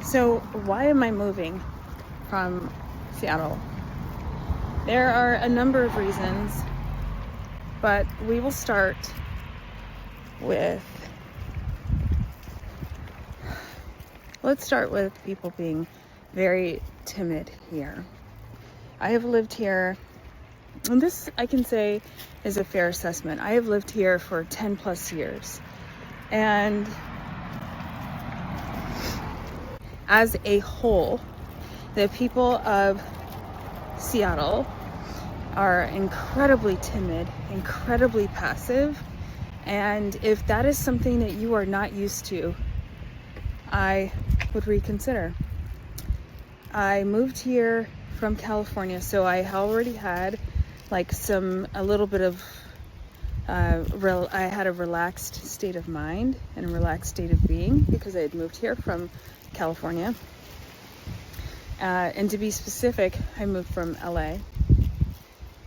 So why am I moving from Seattle? There are a number of reasons, but we will start with, let's start with people being very timid here. I have lived here, and this I can say is a fair assessment. I have lived here for 10 plus years, and as a whole, the people of Seattle are incredibly timid, incredibly passive, and if that is something that you are not used to, I would reconsider. I moved here from California, so I already had like a little bit of I had a relaxed state of mind and a relaxed state of being because I had moved here from California. And to be specific, I moved from LA.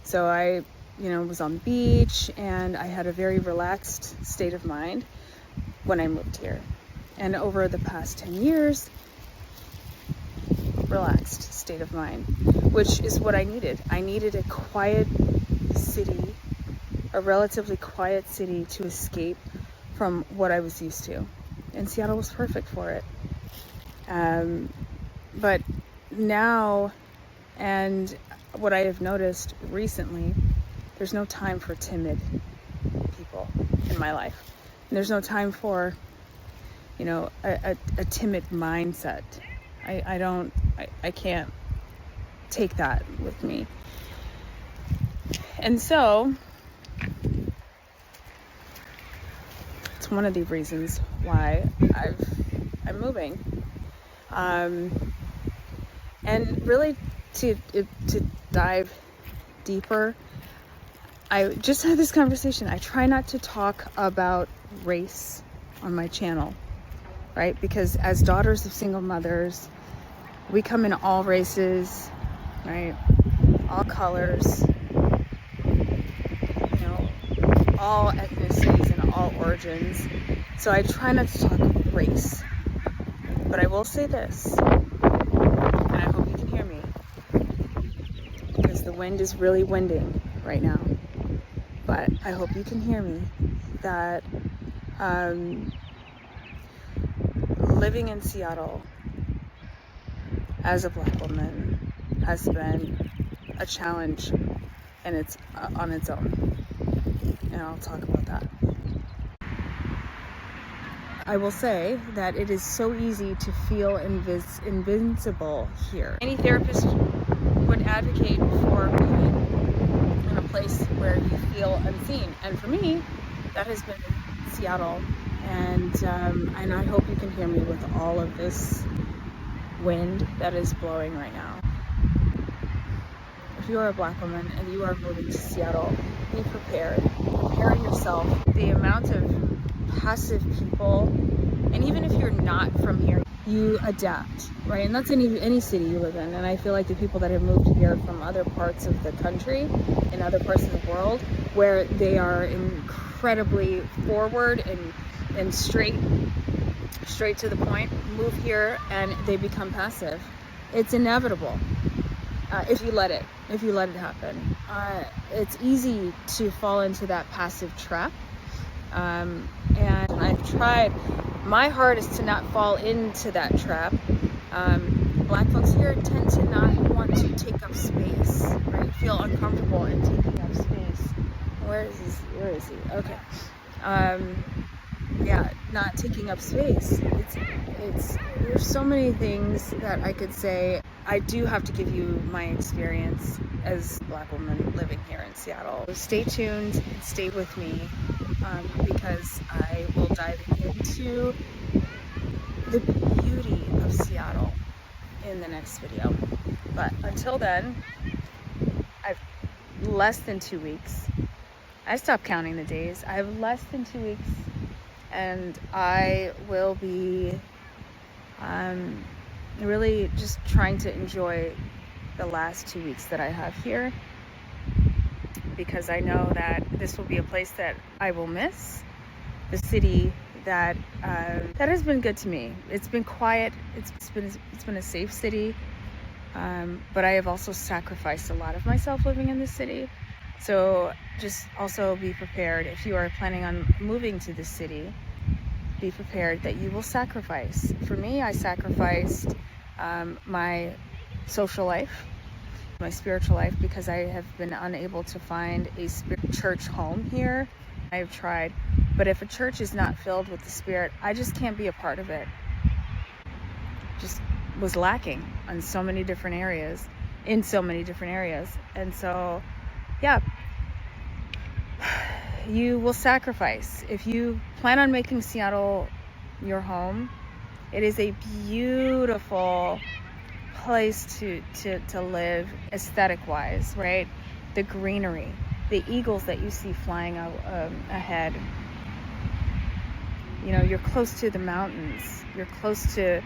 So I, was on the beach and I had a very relaxed state of mind when I moved here. And over the past 10 years, relaxed state of mind, which is what I needed. I needed a quiet city, a relatively quiet city to escape from what I was used to. And Seattle was perfect for it. But now, and what I have noticed recently, there's no time for timid people in my life. And there's no time for, a timid mindset. I can't take that with me. And so, it's one of the reasons why I'm moving. And really to dive deeper, I just had this conversation. I try not to talk about race on my channel, right? Because as daughters of single mothers, we come in all races, right? All colors, all ethnicities and all origins. So I try not to talk race. But I will say this, and I hope you can hear me, because the wind is really winding right now. But I hope you can hear me, that living in Seattle as a Black woman has been a challenge, and it's on its own. And I'll talk about that. I will say that it is so easy to feel invincible here. Any therapist would advocate for being in a place where you feel unseen. And for me, that has been Seattle. And I hope you can hear me with all of this wind that is blowing right now. If you are a Black woman and you are moving to Seattle, be prepared. Prepare yourself. The amount of passive people, and even if you're not from here, you adapt, right? And that's any city you live in. And I feel like the people that have moved here from other parts of the country and other parts of the world, where they are incredibly forward and straight to the point, move here and they become passive. It's inevitable. If you let it happen. It's easy to fall into that passive trap. And I've tried my hardest to not fall into that trap. Black folks here tend to not want to take up space, right? Feel uncomfortable in taking up space. Where is he? Okay. Not taking up space. There's so many things that I could say. I do have to give you my experience as a Black woman living here in Seattle. So stay tuned and stay with me, because I will dive into the beauty of Seattle in the next video. But until then, I've less than 2 weeks. I stopped counting the days. I have less than 2 weeks, and I will be really just trying to enjoy the last 2 weeks that I have here, because I know that this will be a place that I will miss. The city that that has been good to me. It's been quiet. It's been a safe city, but I have also sacrificed a lot of myself living in this city. So just also be prepared if you are planning on moving to this city. Be prepared that you will sacrifice. For me, I sacrificed my social life, my spiritual life, because I have been unable to find a church home here. I have tried, but if a church is not filled with the Spirit, I just can't be a part of it. Just was lacking on so many different areas, in so many different areas. And so, yeah, you will sacrifice. If you plan on making Seattle your home, it is a beautiful place to live aesthetic wise, right? The greenery, the eagles that you see flying ahead. You know, you're close to the mountains, you're close to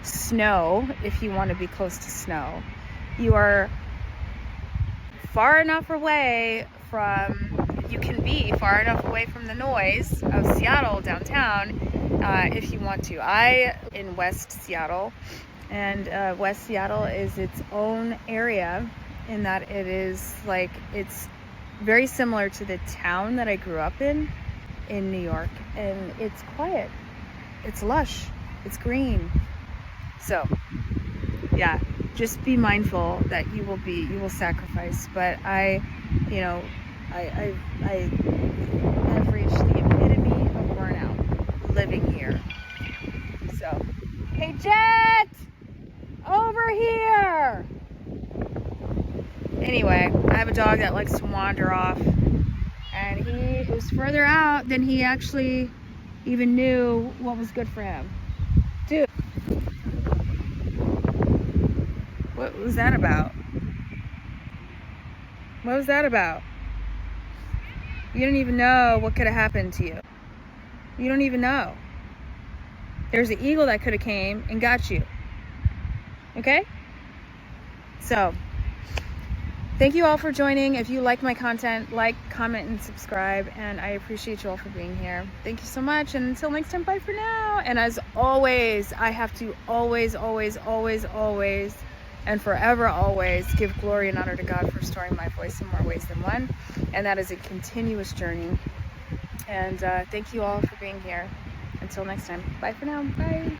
snow if you want to be close to snow. You are far enough away you can be far enough away from the noise of Seattle downtown if you want to. I in West Seattle, and West Seattle is its own area in that it is like, it's very similar to the town that I grew up in New York, and it's quiet, it's lush, it's green. So yeah, just be mindful that you will sacrifice. But I have reached the epitome of burnout living here. So, hey Jet, over here. Anyway, I have a dog that likes to wander off, and he was further out than he actually even knew what was good for him. Dude, what was that about? What was that about? You don't even know what could have happened to you. You don't even know. There's an eagle that could have came and got you. Okay? So, thank you all for joining. If you like my content, like, comment, and subscribe. And I appreciate you all for being here. Thank you so much. And until next time, bye for now. And as always, I have to always, and forever always give glory and honor to God for restoring my voice in more ways than one. And that is a continuous journey. And thank you all for being here. Until next time, bye for now. Bye.